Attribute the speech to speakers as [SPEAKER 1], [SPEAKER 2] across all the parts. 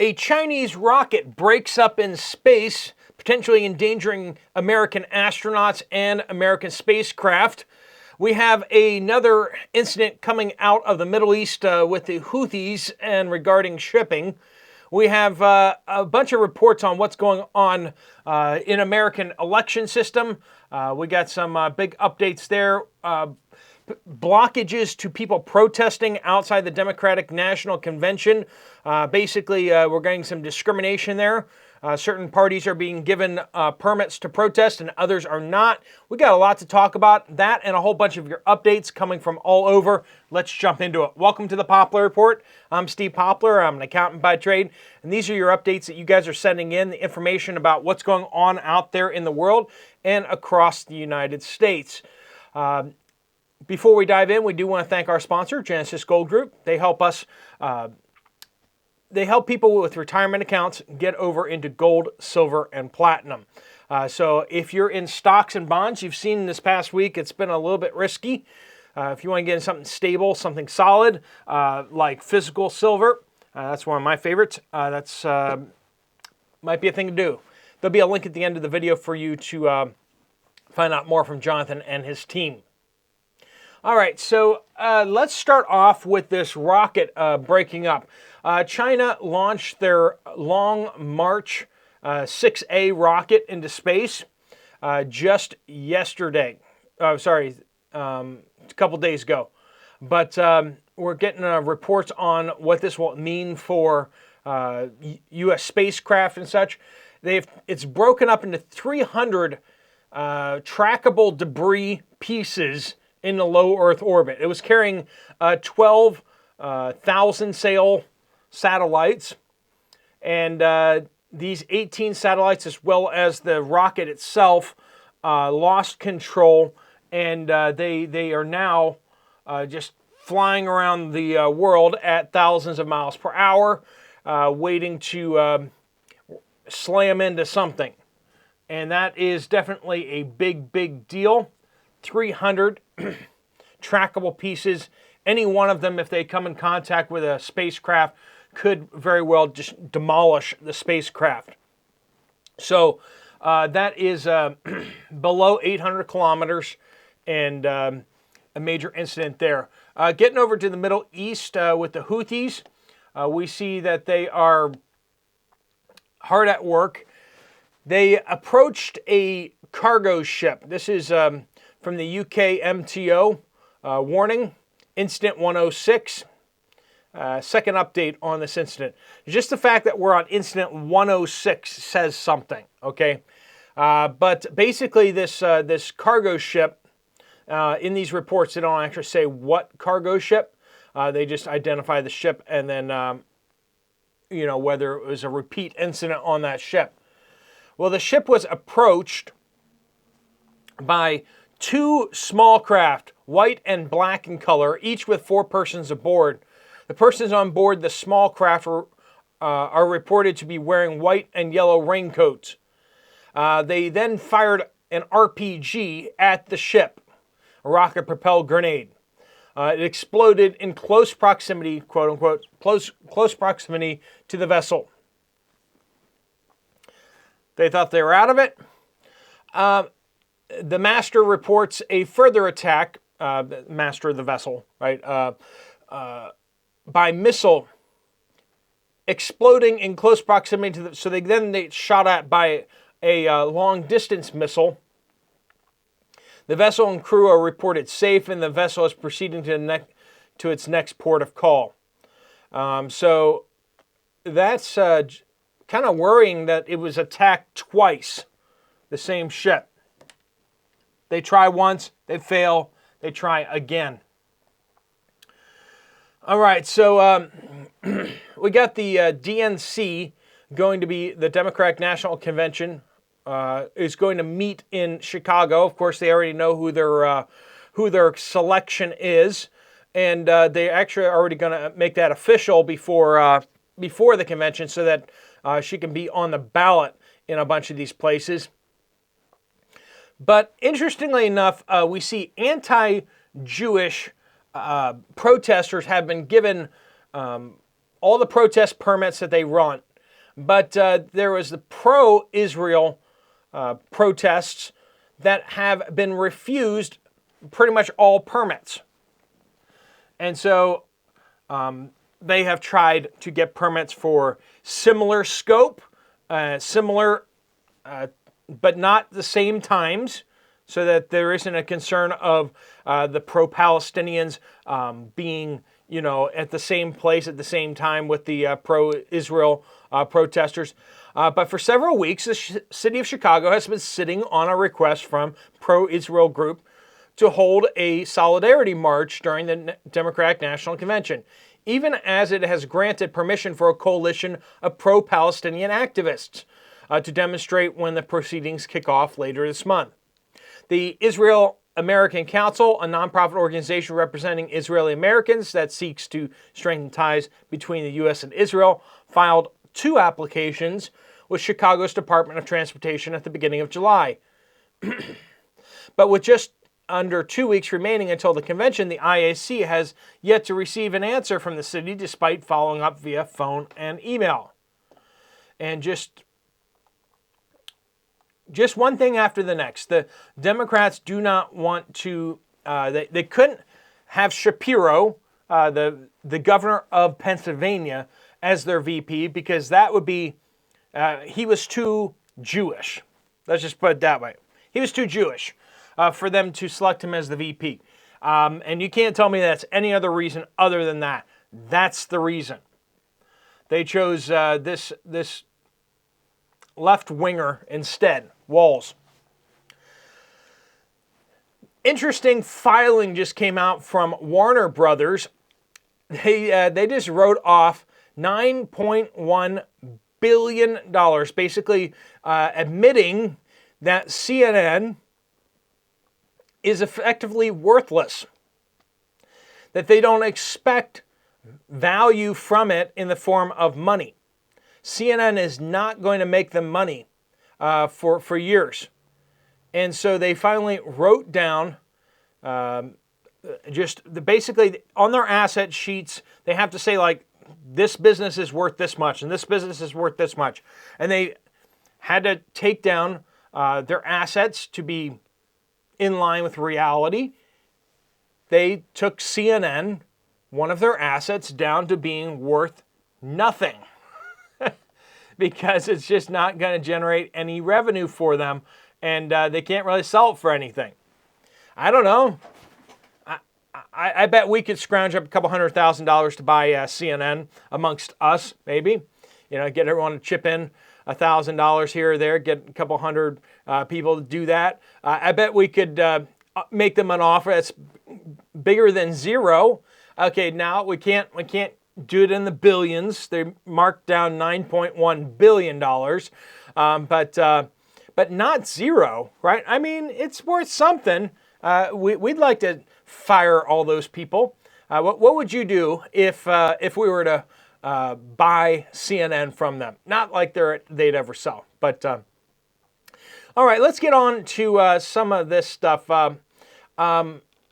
[SPEAKER 1] A Chinese rocket breaks up in space, potentially endangering American astronauts and American spacecraft. We have another incident coming out of the Middle East with the Houthis and regarding shipping. We have a bunch of reports on what's going on in American election system. We got some big updates there. Blockages to people protesting outside the Democratic National Convention. Basically, we're getting some discrimination there. Certain parties are being given permits to protest and others are not. We got a lot to talk about. That and a whole bunch of your updates coming from all over. Let's jump into it. Welcome to the Poplar Report. I'm Steve Poplar. I'm an accountant by trade. And these are your updates that you guys are sending in, the information about what's going on out there in the world and across the United States. Before we dive in, we do want to thank our sponsor, Genesis Gold Group. They help us, they help people with retirement accounts get over into gold, silver, and platinum. So if you're in stocks and bonds, you've seen this past week, it's been a little bit risky. If you want to get in something stable, something solid, like physical silver, that's one of my favorites. That's might be a thing to do. There'll be a link at the end of the video for you to find out more from Jonathan and his team. All right, so let's start off with this rocket breaking up. China launched their Long March 6A rocket into space just yesterday. A couple days ago. But we're getting reports on what this will mean for U.S. spacecraft and such. It's broken up into 300 trackable debris pieces in the low Earth orbit. It was carrying 12,000 sail satellites, and these 18 satellites, as well as the rocket itself, lost control, and they are now just flying around the world at thousands of miles per hour, waiting to slam into something. And that is definitely a big, big deal. 300 trackable pieces. Any one of them, if they come in contact with a spacecraft, could very well just demolish the spacecraft. So that is below 800 kilometers and a major incident there. Getting over to the Middle East with the Houthis, we see that they are hard at work. They approached a cargo ship. This is from the UK MTO, warning, incident 106. Second update on this incident. Just the fact that we're on incident 106 says something, okay? But basically this cargo ship, in these reports, they don't actually say what cargo ship. They just identify the ship and then, whether it was a repeat incident on that ship. Well, the ship was approached by two small craft, white and black in color, each with 4 persons aboard. The persons on board the small craft are reported to be wearing white and yellow raincoats. They then fired an RPG at the ship, a rocket-propelled grenade. It exploded in close proximity, quote-unquote, close proximity to the vessel. They thought they were out of it. The master reports a further attack, master of the vessel, right, by missile exploding in close proximity to the, so they shot at by a long-distance missile. The vessel and crew are reported safe, and the vessel is proceeding to its next port of call. So that's kind of worrying that it was attacked twice, the same ship. They try once, they fail, they try again. All right, so we got the DNC going to be, the Democratic National Convention is going to meet in Chicago. Of course, they already know who their selection is, and they actually are already going to make that official before the convention so that she can be on the ballot in a bunch of these places. But interestingly enough, we see anti-Jewish protesters have been given all the protest permits that they want, But there was the pro-Israel protests that have been refused pretty much all permits. And so they have tried to get permits for similar scope, similar, but not the same times, so that there isn't a concern of the pro-Palestinians being, at the same place at the same time with the pro-Israel protesters. But for several weeks, the city of Chicago has been sitting on a request from pro-Israel group to hold a solidarity march during the Democratic National Convention, even as it has granted permission for a coalition of pro-Palestinian activists to demonstrate when the proceedings kick off later this month. The Israel American Council, a nonprofit organization representing Israeli Americans that seeks to strengthen ties between the U.S. and Israel, filed 2 applications with Chicago's Department of Transportation at the beginning of July. But with just under 2 weeks remaining until the convention, the IAC has yet to receive an answer from the city despite following up via phone and email. And just one thing after the next. The Democrats do not want to, they couldn't have Shapiro, the governor of Pennsylvania, as their VP because that would be, he was too Jewish. Let's just put it that way. He was too Jewish for them to select him as the VP. And you can't tell me that's any other reason other than that. That's the reason. They chose this left-winger instead, Walz. Interesting filing just came out from Warner Brothers. They just wrote off $9.1 billion, basically admitting that CNN is effectively worthless, that they don't expect value from it in the form of money. CNN is not going to make them money for years. And so they finally wrote down basically on their asset sheets, they have to say like, this business is worth this much and this business is worth this much. And they had to take down their assets to be in line with reality. They took CNN, one of their assets, down to being worth nothing because it's just not going to generate any revenue for them, and they can't really sell it for anything. I don't know. I bet we could scrounge up a couple $100,000 to buy CNN amongst us, maybe. Get everyone to chip in $1,000 here or there, get a couple hundred people to do that. I bet we could make them an offer that's bigger than zero. Okay, now we can't do it in the billions. They marked down $9.1 billion, but not zero, right? I mean, it's worth something. We'd like to fire all those people. What would you do if we were to buy CNN from them? Not like they'd ever sell, but all right. Let's get on to some of this stuff.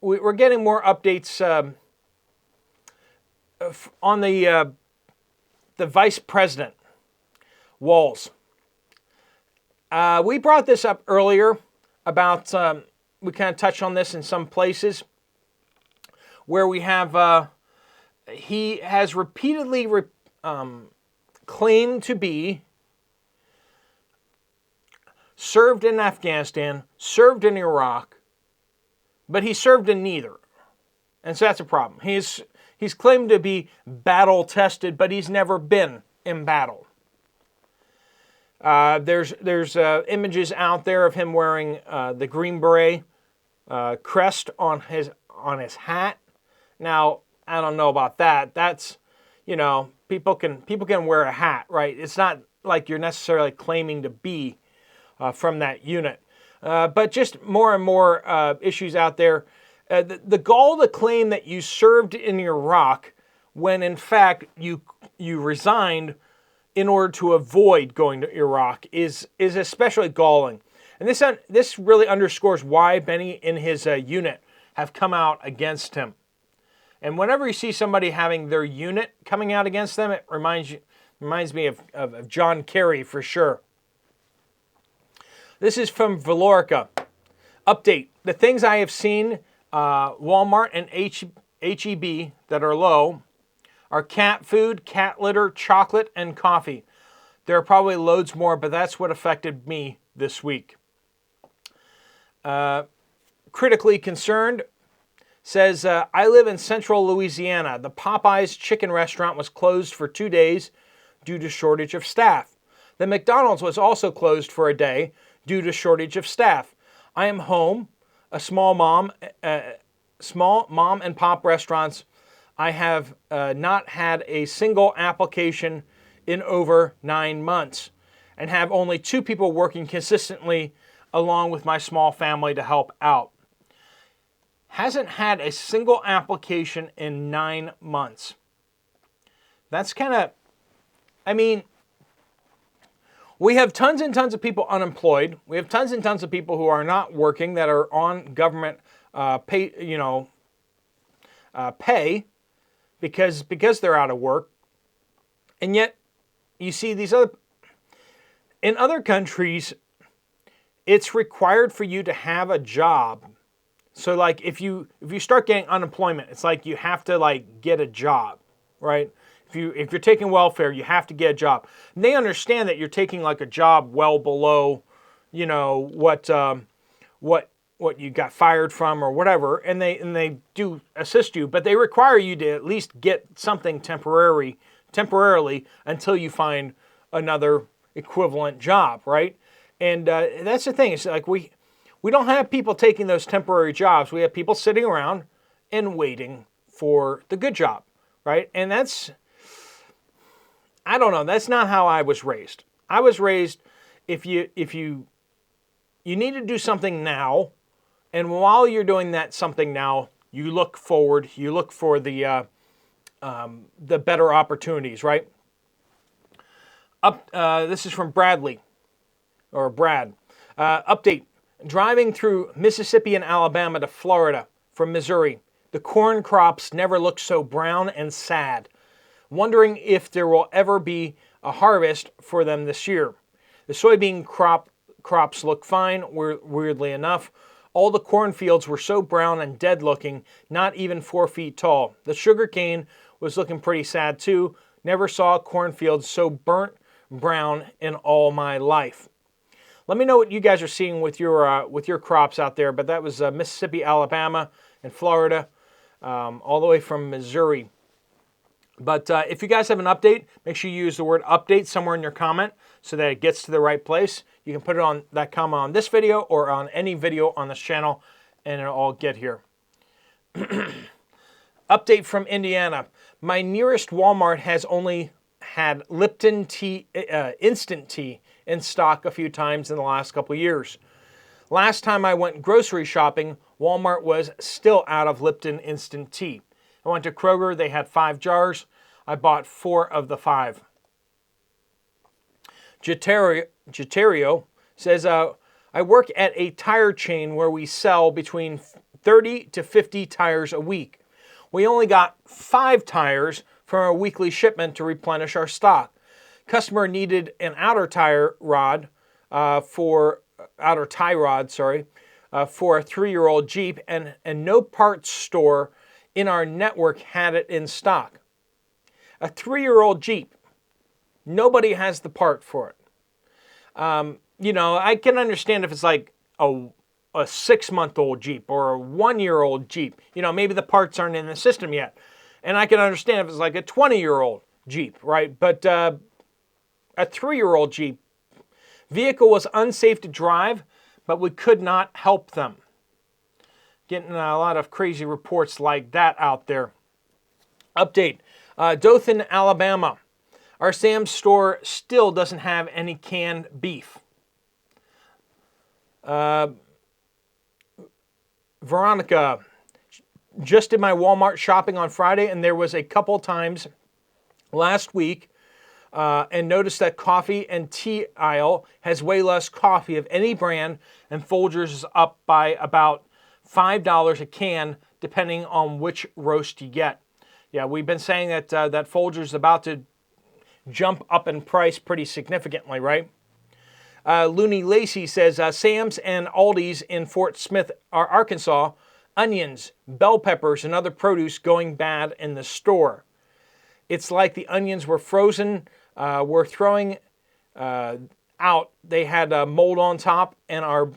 [SPEAKER 1] We're getting more updates on the vice president, Walz. We brought this up earlier about. We kind of touched on this in some places where we have, he has repeatedly claimed to be served in Afghanistan, served in Iraq, but he served in neither. And so that's a problem. He's claimed to be battle tested, but he's never been in battle. There's images out there of him wearing the Green Beret crest on his hat. Now, I don't know about that. That's, people can wear a hat, right? It's not like you're necessarily claiming to be from that unit. But just more and more issues out there. The gall to claim that you served in Iraq when in fact you resigned in order to avoid going to Iraq is especially galling. And this really underscores why many in his unit have come out against him. And whenever you see somebody having their unit coming out against them, it reminds Reminds me of John Kerry for sure. This is from Valorica. Update. The things I have seen Walmart and H-E-B that are low are cat food, cat litter, chocolate, and coffee. There are probably loads more, but that's what affected me this week. Critically concerned says, I live in central Louisiana. The Popeyes chicken restaurant was closed for 2 days due to shortage of staff. The McDonald's was also closed for a day due to shortage of staff. I am home, a small mom and pop restaurants. I have not had a single application in over 9 months and have only 2 people working consistently along with my small family to help out. Hasn't had a single application in 9 months. That's kind of, I mean, we have tons and tons of people unemployed. We have tons and tons of people who are not working that are on government pay because they're out of work. And yet, you see in other countries, it's required for you to have a job. So like if you start getting unemployment, it's like you have to like get a job, right? If you're taking welfare, you have to get a job. And they understand that you're taking like a job well below, what you got fired from or whatever, and they do assist you, but they require you to at least get something temporarily until you find another equivalent job, right? And that's the thing. It's like we don't have people taking those temporary jobs. We have people sitting around and waiting for the good job, right? And that's, I don't know. That's not how I was raised. I was raised if you need to do something now, and while you're doing that something now, you look forward. You look for the better opportunities, right? This is from Brad. Update. Driving through Mississippi and Alabama to Florida from Missouri. The corn crops never look so brown and sad. Wondering if there will ever be a harvest for them this year. The soybean crops look fine, weirdly enough. All the cornfields were so brown and dead looking, not even 4 feet tall. The sugarcane was looking pretty sad too. Never saw cornfields so burnt brown in all my life. Let me know what you guys are seeing with your crops out there. But that was Mississippi, Alabama, and Florida, all the way from Missouri. But if you guys have an update, make sure you use the word update somewhere in your comment so that it gets to the right place. You can put it on that comment on this video or on any video on this channel, and it'll all get here. Update from Indiana. My nearest Walmart has only had Lipton tea, instant tea in stock a few times in the last couple years. Last time I went grocery shopping, Walmart was still out of Lipton instant tea. I went to Kroger, they had 5 jars. I bought 4 of the 5. Jetario says, I work at a tire chain where we sell between 30 to 50 tires a week. We only got 5 tires from a weekly shipment to replenish our stock. Customer needed an outer tie rod for a 3-year-old Jeep, and no parts store in our network had it in stock. A 3-year-old Jeep, nobody has the part for it. I can understand if it's like a 6-month-old Jeep or a 1-year-old Jeep. Maybe the parts aren't in the system yet. And I can understand if it's like a 20-year-old Jeep, right? But a 3-year-old Jeep, vehicle was unsafe to drive, but we could not help them. Getting a lot of crazy reports like that out there. Update. Dothan, Alabama. Our Sam's store still doesn't have any canned beef. Veronica. Just did my Walmart shopping on Friday, and there was a couple times last week and noticed that coffee and tea aisle has way less coffee of any brand, and Folgers is up by about $5 a can, depending on which roast you get. Yeah, we've been saying that that Folgers is about to jump up in price pretty significantly, right? Looney Lacey says, Sam's and Aldi's in Fort Smith, Arkansas, onions, bell peppers, and other produce going bad in the store. It's like the onions were frozen, were throwing out. They had mold on top and are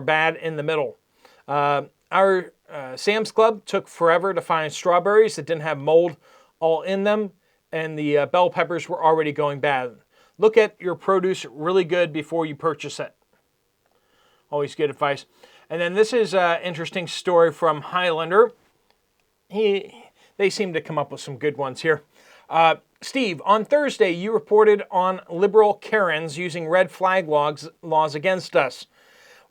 [SPEAKER 1] bad in the middle. Our Sam's Club took forever to find strawberries that didn't have mold all in them, and the bell peppers were already going bad. Look at your produce really good before you purchase it. Always good advice. And then this is an interesting story from Highlander. They seem to come up with some good ones here. Steve, on Thursday you reported on liberal Karens using red flag laws against us.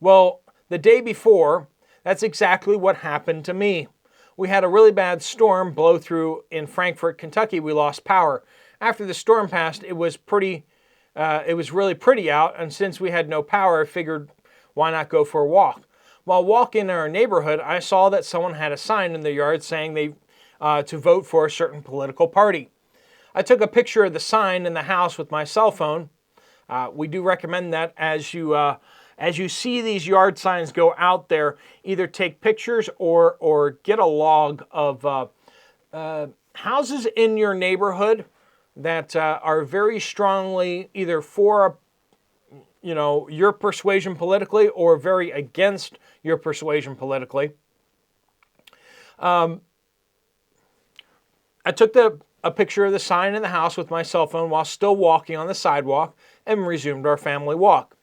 [SPEAKER 1] Well, the day before, that's exactly what happened to me. We had a really bad storm blow through in Frankfort, Kentucky. We lost power. After the storm passed, it was really pretty out, and since we had no power, I figured, why not go for a walk? While walking in our neighborhood, I saw that someone had a sign in their yard saying to vote for a certain political party. I took a picture of the sign in the house with my cell phone. We do recommend that as you see these yard signs go out there, either take pictures or get a log of houses in your neighborhood that are very strongly either for your persuasion politically or very against your persuasion politically. I took a picture of the sign in the house with my cell phone while still walking on the sidewalk and resumed our family walk.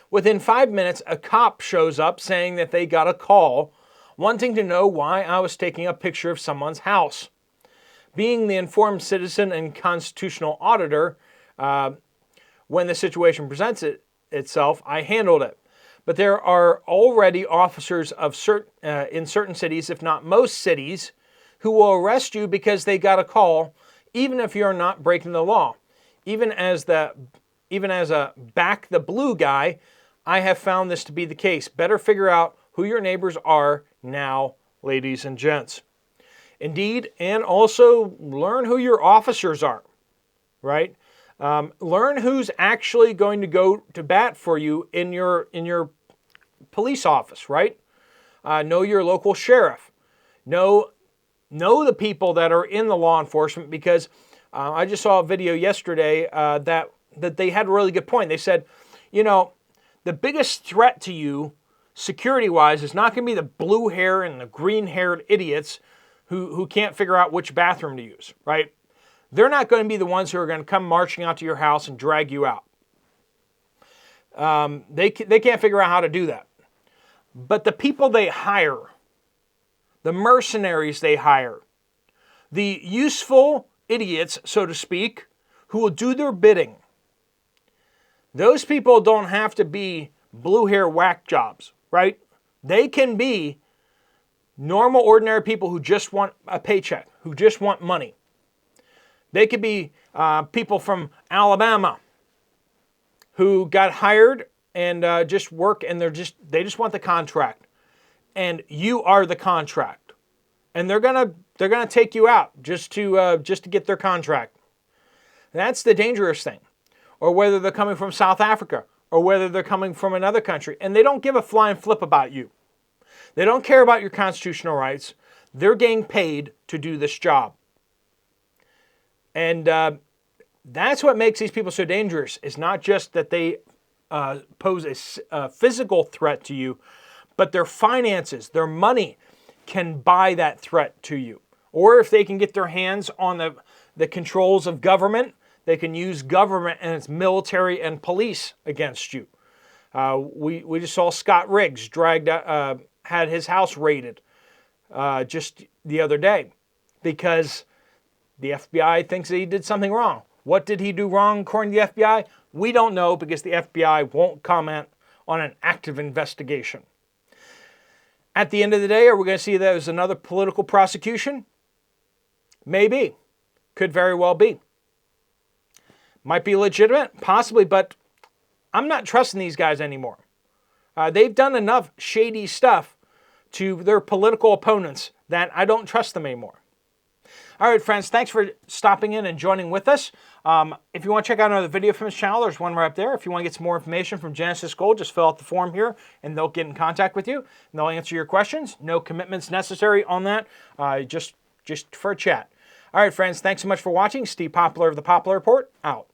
[SPEAKER 1] Within 5 minutes, a cop shows up saying that they got a call wanting to know why I was taking a picture of someone's house. Being the informed citizen and constitutional auditor, when the situation presents itself, I handled it. But there are already officers in certain cities, if not most cities, who will arrest you because they got a call, even if you're not breaking the law. Even as a back the blue guy, I have found this to be the case. Better figure out who your neighbors are now, ladies and gents. Indeed, and also learn who your officers are, right? Learn who's actually going to go to bat for you in your police office, right? Know your local sheriff. Know the people that are in the law enforcement, because I just saw a video yesterday that they had a really good point. They said, the biggest threat to you security-wise is not going to be the blue hair and the green-haired idiots who can't figure out which bathroom to use, right? They're not going to be the ones who are going to come marching out to your house and drag you out. They can't figure out how to do that. But the people they hire, the mercenaries they hire, the useful idiots, so to speak, who will do their bidding, those people don't have to be blue hair whack jobs, right? They can be normal, ordinary people who just want a paycheck, who just want money. They could be people from Alabama who got hired and just work, and they just want the contract, and you are the contract, and they're gonna take you out just to get their contract. That's the dangerous thing. Or whether they're coming from South Africa, or whether they're coming from another country, and they don't give a flying flip about you. They don't care about your constitutional rights. They're getting paid to do this job. And that's what makes these people so dangerous. It's not just that they pose a physical threat to you, but their finances, their money can buy that threat to you. Or if they can get their hands on the controls of government, they can use government and its military and police against you. We just saw Scott Riggs had his house raided just the other day because the FBI thinks that he did something wrong. What did he do wrong according to the FBI? We don't know, because the FBI won't comment on an active investigation. At the end of the day, are we going to see that as another political prosecution? Maybe. Could very well be. Might be legitimate, possibly, but I'm not trusting these guys anymore. They've done enough shady stuff to their political opponents that I don't trust them anymore. All right, friends, thanks for stopping in and joining with us. If you want to check out another video from this channel, there's one right up there. If you want to get some more information from Genesis Gold, just fill out the form here, and they'll get in contact with you, and they'll answer your questions. No commitments necessary on that, just for a chat. All right, friends, thanks so much for watching. Steve Poplar of the Poplar Report, out.